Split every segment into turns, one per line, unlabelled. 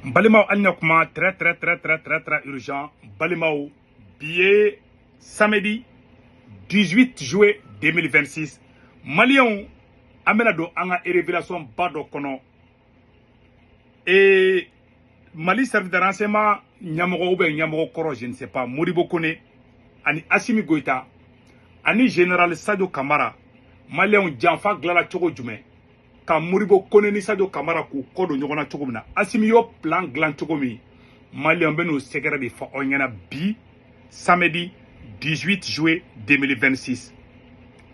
Balimao Agnokma, très urgent. Balimao, billet samedi 18 juillet 2026. Malion, amenado anga révélation bado kono. Et Mali service de renseignement, Nyamogo ou Nyamogo Koro, je ne sais pas, Modibo Kone, ani Assimi Goïta, ani général Sadio Kamara, Malion Djanfa Glala Chogo Djume, ka Modibo Kone ni Sadio Kamara ku kodo nyogona chogo mina. Assimi yo plan glan chogo mi. Malion beno sekere de fa onyana bi samedi 18 juillet 2026.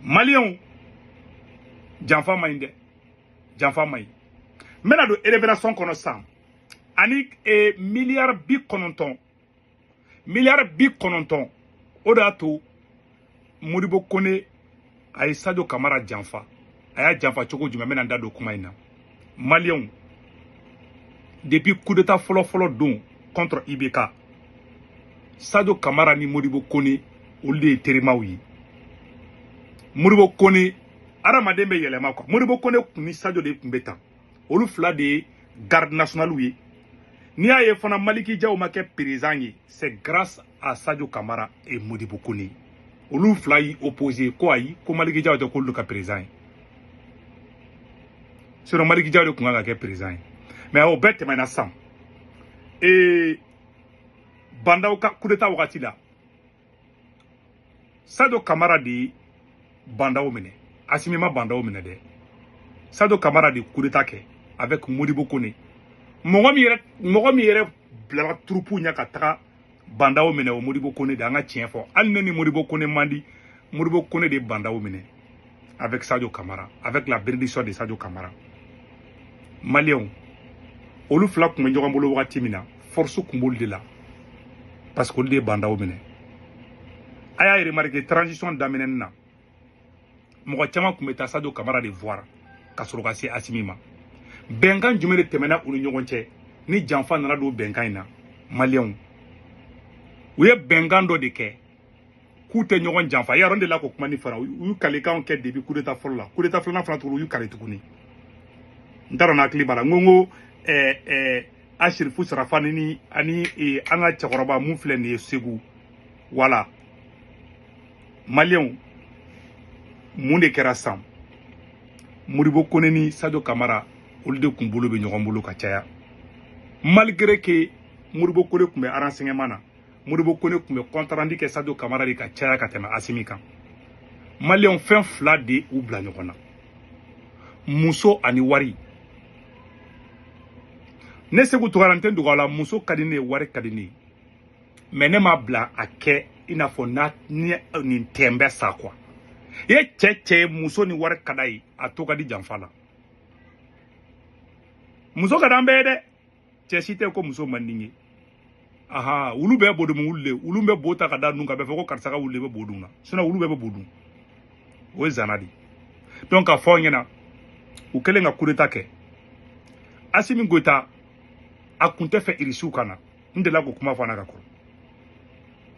Malion Djanfa Mainde, Djanfa Maï. Mena do révélation kono sam. Ani milliard bi kononton odato Modibo Kone ay Sadio Kamara Djanfa aya Djanfa chogo juma mena ndado kumaina Malion depuis coup d'état folo don contre IBK Sadio Kamara ni Modibo Kone olé teremawi Modibo Kone aramadembe yelema quoi Modibo Kone ni Sadio de kumbeta olu fla de garde nationale wi ni aye fana Maliki Diaw ma ke président c'est grâce à Sadio Kamara et Modibo Kone olu fla yi opposé ko ayi ko Maliki Diaw de ko lu ka président sur Maliki Diaw de ko nga ke président mais au bête maintenant sam et bandaw ka coup d'état wakati la Sadio Kamara di bandaw mene Assimi ma bandaw mene de Sadio Kamara di coup d'état ke avec Modibo Kone mogo mi yɛrɛ bila troupe ɲa ka taga bandaw minɛ o Modibo Kone de an ka tiɲɛ fɔ hali ne ni Modibo Kone mandi Modibo Kone de bandaw minɛ avec Sadio Kamara avec la bénédiction de Sadio Kamara Maliens olu fila kun bɛ ɲɔgɔn bolo wagati min na force kun b'olu de la parce que olu de bandaw minɛ a y'a remarqué transition daminɛni na mɔgɔ caman kun bɛ taa Sadio Kamara de voir ka sɔrɔ ka se Assimi ma bɛnkan jumɛn de tɛmɛna u ni ɲɔgɔn cɛ ni Djanfa nana don bɛnkan in na Maliens u ye bɛnkan dɔ de kɛ k'u tɛ ɲɔgɔn janfa yaron de la ko kuma ni fara u y'u kalekanw kɛ depuis coup d'état fɔlɔ la coup d'état filanan fana tuguni u y'u kale tuguni n t'a dɔn n'hakili b'a la n ko Asherifu Sarafani ni ani an ka cɛkɔrɔba mun filɛ nin ye Segu wala Maliens mun de kɛra san Modibo Kone ni Sadio Kamara olu de kun bolo bɛ ɲɔgɔn bolo ka caya malgré que Modibo Kone kun bɛ renseignement na Modibo Kone kun bɛ compte rendu kɛ Sadio Kamara de ka caya ka tɛmɛ Assimi kan Maliens fɛn fila de u bila ɲɔgɔn na muso ani wari ne Segu tugara n tɛ dogo a la muso ka di ne ye wari ka di ne ye mais ne m'a bila a kɛ i n'a fɔ ni nin tɛnbɛ sa quoi i ye cɛ muso ni wari ka d'a ye a to ka di janfa la muso ka d'an bɛɛ ye dɛ cɛ si tɛ ko muso man di n ye aha olu bɛɛ bodun olu le olu bɛ bo ta ka da nun ka bɛ fɔ ko karisa ka wuli bɛ bodun na sinon olu bɛɛ bɛ bodun o ye zana di donc ka fɔ ɲɛna u kɛlen ka coup d'état kɛ Assimi Goïta a kun tɛ fɛ irisiw ka na n delila k'o kuma fɔ a na ka kɔrɔ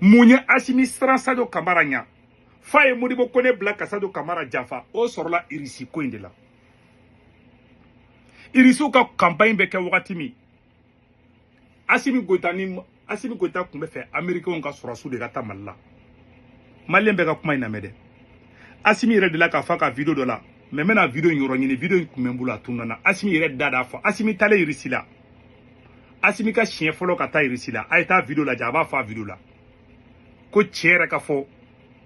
mun ye Assimi siran Sadio Kamara ɲa fa ye Modibo Kone bila ka Sadio Kamara janfa o sɔrɔla irisi ko in de la irisiw ka campagne bɛ kɛ wagati min Assimi Goïta kun bɛ fɛ américains ka sɔrɔsiw de ka taa Mali la Malien bɛ ka kuma in lamɛn dɛ Assimi yɛrɛ de la k'a fɔ ka video dɔ la mais n bɛna video in yɔrɔ ɲini video in kun bɛ n bolo a tununa Assimi yɛrɛ da d'a fɔ Assimi taalen irisi la Assimi ka siɲɛ fɔlɔ ka taa irisi la a ye taa video lajɛ a b'a fɔ a video la ko tiɲɛ yɛrɛ ka fɔ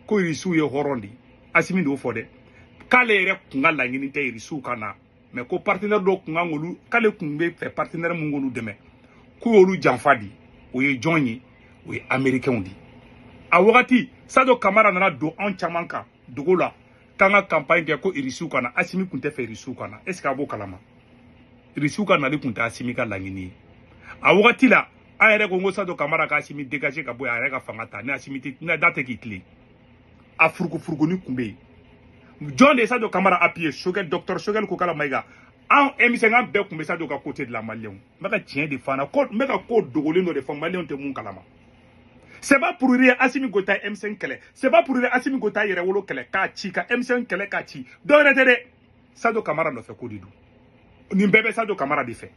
ko irisiw ye hɔrɔn de Assimi de y'o fɔ dɛ k'ale yɛrɛ kun ka laɲini tɛ irisiw ka na mais ko partenaire dɔ kun kan k'olu k'ale kun bɛ fɛ partenaire mun k'olu dɛmɛ k'u y'olu janfa di o ye jɔn ye o ye américains di a wagati Sadio Kamara nana don anw caman kan dogo la k'an ka campagne kɛ ko irisiw ka na Assimi kun tɛ fɛ irisiw ka na est ce que a b'o kalama irisiw ka nali kun tɛ Assimi ka laɲini ye a wagati la an yɛrɛ ko n ko Sadio Kamara ka Assimi dégager ka bɔ yen a yɛrɛ ka fanga ta ni Assimi tɛ ni da tɛ k'i tilen a furugufuruguni kun bɛ yen jɔn de ye Sadio Kamara appuyé Choguel docteur Choguel ko kala Maïga an émission bɛɛ kun bɛ Sadio ka côté de la Maliens n bɛ ka tiɲɛ de fana ko n bɛ ka ko dogolen dɔ de fɔ Maliens tɛ mun kalama c'est pas pour rien Assimi Goïta M5 kɛlɛ c'est pas pour rien Assimi Goïta yɛrɛ wolo kɛlɛ k'a ci ka M5 kɛlɛ k'a ci dɔ wɛrɛ tɛ dɛ Sadio Kamara nɔfɛ ko de don nin bɛɛ bɛ Sadio Kamara de fɛ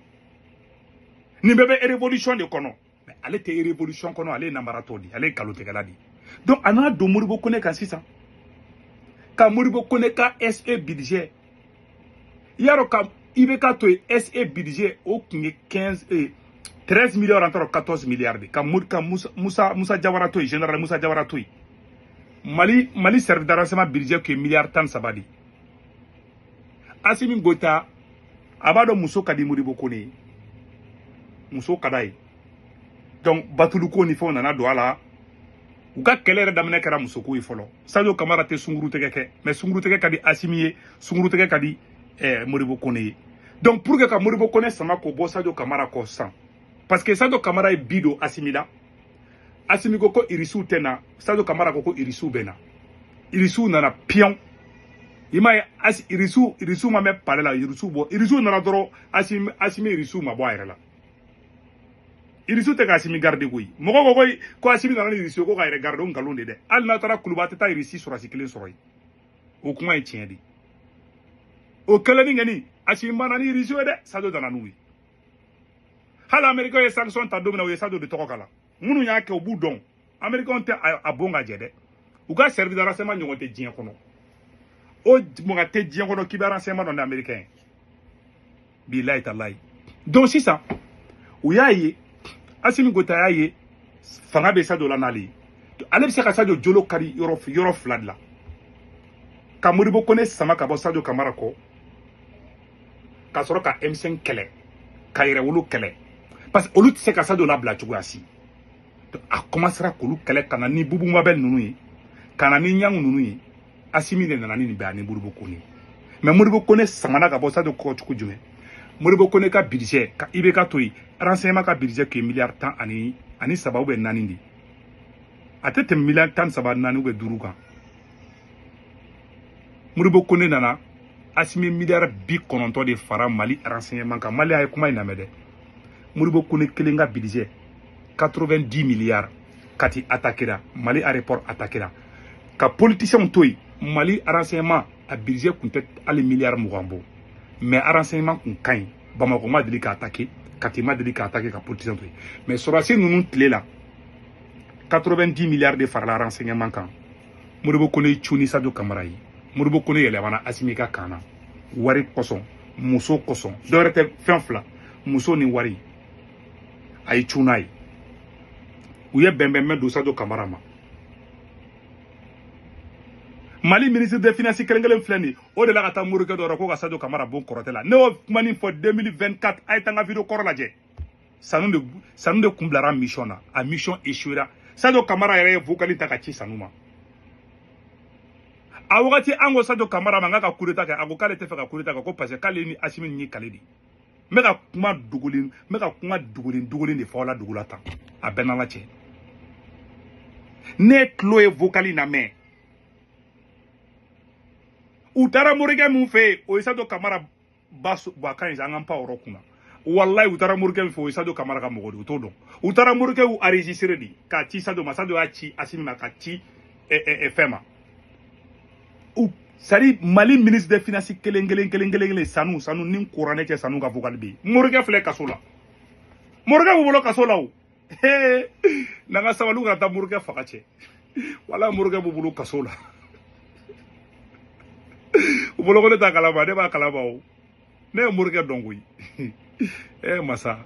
Ni bébé révolution de kono. Mais elle était révolution kono, elle est namarato di, elle est kalotekala di. Donc, on a deux Moribo Kone kan sisan. Ka Moribo Kone ka SE budget. Yaro ka IBK to SE budget au 13 milliards entre 14 milliards. Ka Moussa Diawara to général Moussa Diawara to. Mali service d'arrangement budget qui est milliard tan sabadi. Assimi Goïta abado Mousso Kadi Moribo Kone. Mousso Kadai. Donc, Batuluko ni fo nana do ala. U ka kɛlɛ yɛrɛ daminɛ kɛra musoko ye fɔlɔ Sadio Kamara tɛ sunkuru tɛgɛ kɛ mais sunkuru tɛgɛ ka di Assimi ye sunkuru tɛgɛ ka di Moribo Kone ye donc pour que ka Moribo Kone sama ko bɔ Sadio Kamara kɔ san parce que Sadio Kamara ye bi don Assimi la Assimi ko ko irisiw tɛ na Sadio Kamara ko ko irisiw bɛ na irisiw nana piɔn i m'a ye irisiw ma mɛn pale la irisiw bɔ irisiw nana dɔrɔn Assimi irisiw ma bɔ a yɛrɛ la Irisu te ka Assimi garde koyi mɔgɔ ko Assimi nana ni Irisu ko ka yɛrɛ garde o nkalon de dɛ hali n'a taara kuluba tɛ taa Irisi sɔrɔsi kelen sɔrɔ ye o kuma ye tiɲɛ de o kɛlen ni kɛni Assimi ma na ni Irisu ye dɛ Sadio nana n'u ye hali Américain ye sanction ta don min na o ye Sadio de tɔgɔ k'a la minnu y'a kɛ u b'u dɔn Américain tɛ a bon ka jɛ dɛ u ka service de renseignement ɲɔgɔn tɛ diɲɛ kɔnɔ o mɔgɔ tɛ diɲɛ kɔnɔ k'i bɛ renseignement dɔn ni Américain ye bilahi talahi donc sisan u y'a ye Assimi Goïta y'a ye fanga bɛ Sadio la n'ale ye ale bɛ se ka Sadio jolo kari yɔrɔ fila de la ka Moribo Kone sama ka bɔ Sadio Kamara kɔ ka sɔrɔ ka M5 kɛlɛ ka yɛrɛwolo kɛlɛ parce que olu tɛ se ka Sadio labila cogoya si a commencera k'olu kɛlɛ ka na ni Bubu Mabel ninnu ye ka na ni Ɲangu ninnu ye Assimi de nana ni nin bɛɛ ani Moribo Kone mais Moribo Kone samana ka bɔ Sadio kɔ cogo jumɛn Moribo Kone ka budget ka IBK to yi renseignement ka budget qui est milliard tan ani saba ou bien nani di a tɛ tɛmɛ milliard tan saba nani ou bien duuru kan Moribo Kone nana Assimi milliard 90 de fara Mali renseignement kan Mali a ye kuma in lamɛn dɛ Moribo Kone kelen ka budget 90 milliards kati attaquera Mali aéroport attaquera ka politiciens to yi Mali renseignement a budget kun tɛ hali milliard 20 bɔ mais renseignement kun kaɲi Bamako ma deli ka attaquer Kati ma deli ka attaquer ka politicien to yi mais sɔrɔdasi ninnu tile la 90 milliards de farala renseignement kan Moribo Kone cuni Sadio Kamara ye Moribo Kone yɛlɛmana Assimi ka kan na wari kosɔn muso kosɔn dɔwɛrɛ tɛ fɛn fila muso ni wari a ye cuna ye u ye bɛnbɛnbɛn don Sadio Kamara ma Mali ministre des finances kelen filɛ nin o de la ka taa Morikɛ dɔ ko ka Sadio Kamara bon kɔrɔtɛ la ne y'o kuma nin fɔ 2024 a ye taa n ka vidéo kɔrɔ lajɛ Sanu de kun bilara mission na a mission échouera Sadio Kamara yɛrɛ ye vocal ta ka ci Sanu ma a wagati an ko Sadio Kamara ma n ka coup d'état kɛ a ko k'ale tɛ fɛ ka coup d'état kɛ ko parce que k'ale ni Assimi ni kale de n bɛ ka kuma dogolen de fɔ aw la dugu la tan a bɛɛ n'ala cɛ ne tulo ye vocal in lamɛn u taara Morikɛ min fɛ yen o ye Sadio Kamara ba kan ye an ka pan yɔrɔ kunna wallahi u taara Morikɛ min fɛ o ye Sadio Kamara ka mɔgɔ de u t'o dɔn u taara Morikɛ u enregistré de k'a ci Sadio ma Sadio y'a ci Assimi ma ka ci fɛn ma c'est-à-dire Mali ministre des finances kelen Sanu ni kuranɛ cɛ Sanu ka vocal bɛ yen Morikɛ filɛ kaso la Morikɛ b'u bolo kaso la o n'an ka sabali ka taa Morikɛ faga cɛ wala Morikɛ b'u bolo kaso la u bolo ko ne t'a kalama ne b'a kalama o ne ye Morikɛ dɔn koyi masa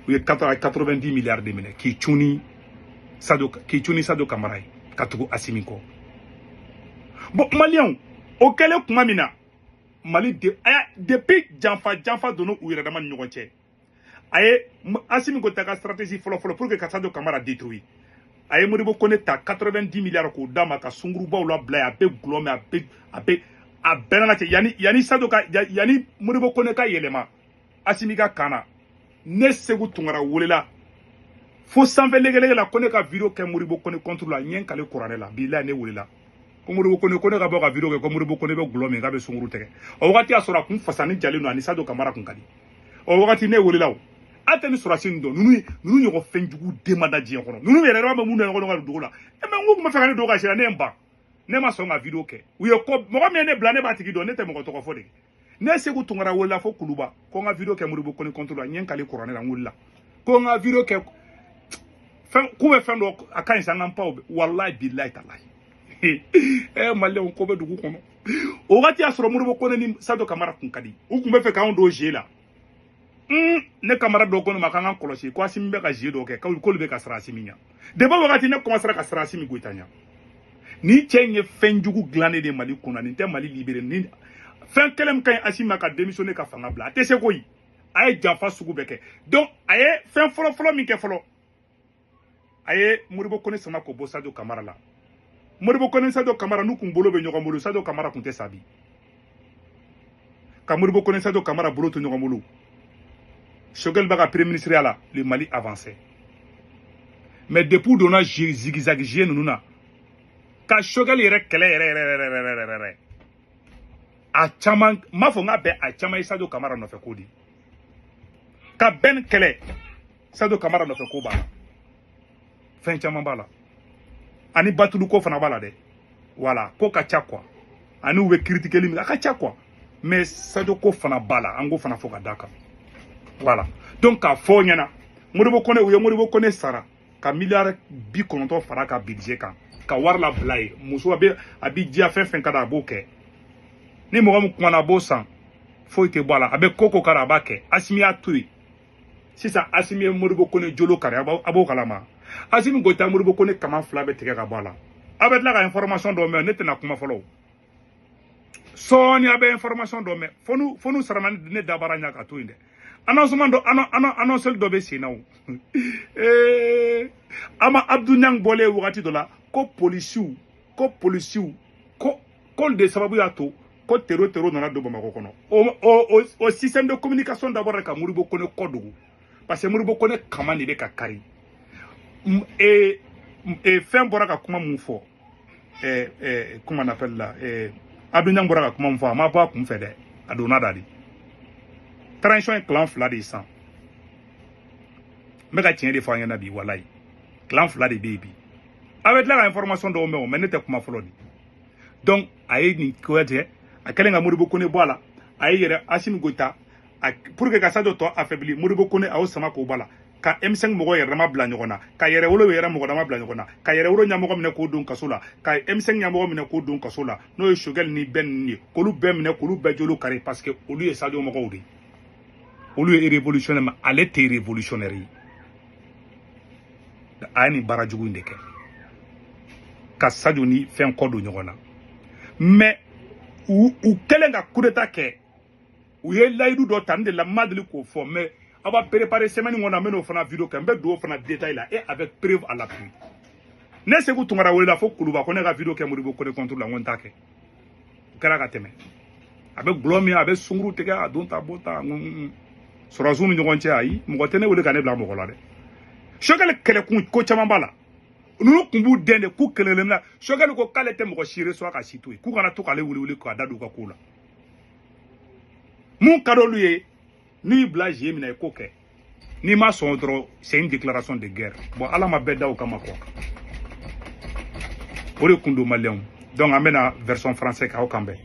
u ye 90 milliards de minɛ k'i cuni Sadio Kamara ye ka tugu Assimi kɔ bon maliyɛnw o kɛlen kuma min na Mali depuis janfa donna u yɛrɛ dama ni ɲɔgɔn cɛ a ye Assimi Goïta ka stratégie fɔlɔ pour que ka Sadio Kamara détruire a ye Moribo Kone ta 90 milliards k'o d'a ma ka sungurubaw labila yen a bɛ gulɔ mɛ a bɛɛ nana cɛ yanni Moribo Kone ka yɛlɛma Assimi ka kan na ne Segu Tunkara welela fo sanfɛ lɛgɛlɛgɛ la ko ne ka vidéo kɛ Moribo Kone contre la ɲɛ kale kuranɛ la bilahi ne welela ko Moribo Kone ko ne ka bɔ ka vidéo kɛ ko Moribo Kone bɛ gulɔ min k'a bɛ sunkuru tigɛ o wagati y'a sɔrɔ a kun fasani jalen don ani Sadio Kamara kun ka di o wagati ne welela o a tɛ ni sɔrɔsi nin dɔn ninnu ɲɔgɔn fɛn jugu den ma da diɲɛ kɔnɔ ninnu yɛrɛ b'a mɛn mun na ɲɔgɔn ka dugu la mais n ko tun bɛ fɛ ka ne dogo ka sira ne ye n ban ne ma sɔn ka vidéo kɛ u ye mɔgɔ min ye ne bila ne b'a tigi dɔn ne tɛ mɔgɔ tɔgɔ fɔ de ne Segu Tunkara welela fo Kuluba ko n ka vidéo kɛ Moribo Kone contre la ɲɛ kale kuranɛ la n wulila ko nga video ke ku be fen do akan sangan pa wallahi billahi tallahi malien ko be dugu kono o gati asoro Modibo Kone ni Sadio Camara kun kadi u kun be fe kan do jela ne Camara do kono makanga kolosi ko Assimi be ka je do ke ko be ka sara Assimi nya de ba wakati ne commencer ka sara Assimi goitanya ni chenye fenjugu glané de Mali kuna ni te Mali libéré ni fen kelem kan Assimi ka démissionner ka fanga bla te se koyi ay jafa sugu beke donc ay fen folo mi ke folo ay Modibo Kone sama ko bo Sadio Camara la Modibo Kone Sadio Camara nu kun bolo be ɲɔgɔn bolo Sadio Camara kun tɛ sabi ka Modibo Kone Sadio Camara bolo to ɲɔgɔn bolo Choguel b'a ka premier ministre la le Mali avancé mais depuis donna zigzag jie ninnu na ka Choguel yɛrɛ kɛlɛ yɛrɛ a caman m'a fɔ n ka bɛn a caman ye Sadio Camara nɔfɛ ko di ka Ben kɛlɛ Sadio Camara nɔfɛ ko b'a la fɛn caman b'a la ani batulu ko fana b'a la dɛ voilà ko ka ca quoi ani u bɛ critiquer min a ka ca quoi mais Sadio ko fana b'a la an ko fana fɔ ka d'a kan voilà donc k'a fɔ ɲɛna Modibo Kone u ye Modibo Kone sara ka miliyari 90 fara ka budget kan ka wari la bila ye muso a bɛ diya fɛn fɛn ka da a b'o kɛ ni mɔgɔ min kumana a b'o san foyi tɛ bɔ a la a bɛ ko kara a b'a kɛ Assimi y'a to yen sisan Assimi ye Modibo Kone jolo kari a b'o kalama Assimi Goïta Modibo Kone kaman fila bɛ tigɛ ka bɔ a la a bɛ tila ka information dɔ mɛn ne tɛna kuma fɔlɔ sɔɔni a bɛ information dɔ mɛn fo n'u sara ne dabara ɲa ka to yen dɛ annoncement dɔ annonceur dɔ bɛ sen na o ama Abdou Niang bɔlen wagati dɔ la ko policiw ko de sababu y'a to ko terror nana don Bamakɔ kɔnɔ o système de communication d'abord ka Modibo Kone kɔdugu parce que Modibo Kone kaman de bɛ ka kari fɛn bɔra ka kuma mun fɔ comment on appelle là Abdou Niang bɔra ka kuma mun fɔ a ma bɔ a kun fɛ dɛ a donna da de transition ye clan fila de san n bɛ ka tiɲɛ de fɔ an ɲɛna bi walayi clan fila de bɛ yen bi a bɛ tila ka information dɔw mɛn o mais ne tɛ kuma fɔlɔ de donc a ye nin ko tigɛ a kɛlen ka Modibo Kone bɔ a la a ye yɛrɛ Assimi Goïta pour que ka Sadio tɔ affaibli Modibo Kone a y'o sama k'o bɔ a la ka M5 mɔgɔ yɛrɛ dama bila ɲɔgɔn na ka yɛrɛ wolo yɛrɛ mɔgɔ dama bila ɲɔgɔn na ka yɛrɛ wolo ɲɛmɔgɔ minɛ k'o don kaso la ka M5 ɲɛmɔgɔ minɛ k'o don kaso la n'o ye Choguel ni Ben ninnu ye k'olu bɛɛ minɛ k'olu bɛɛ jolo kari parce que olu ye Sadio mɔgɔw de olu ye révolutionnaire mais ale tɛ révolutionnaire ye a ye nin baara jugu in de kɛ ka Sadio ni fɛn kɔ don ɲɔgɔn na mais u kɛlen ka coup d'état kɛ u ye layidu dɔ ta ne de la ma deli k'o fɔ mais a b'a préparer semaine kɔnɔ n bɛ n'o fana vidéo kɛ n bɛ don o fana détail la et avec preuve à l'appui ne Seku Tunkara welela fo Kuluba ko ne ka vidéo kɛ Modibo Kone contre la n ko n t'a kɛ o kɛra ka tɛmɛ a bɛ gulɔ min a bɛ sunkuru tigɛ a don ta bɔ ta sɔrɔsiw ni ɲɔgɔn cɛ ayi mɔgɔ tɛ ne wele ka ne bila mɔgɔ la dɛ Choguel kɛlɛkun ko caman b'a la ninnu kun b'u den de k'u kɛlɛlen na Choguel ko k'ale tɛ mɔgɔ si reçoit ka si to yen k'u kana to k'ale wuli k'a da don u ka ko la mun ka d'olu ye n'i bila je minɛ i k'o kɛ n'i ma sɔn dɔrɔn c'est une déclaration de guerre bon ala ma bɛɛ da o kama quoi o de kun don maliyɛnw donc an bɛna version français kan aw kan bɛn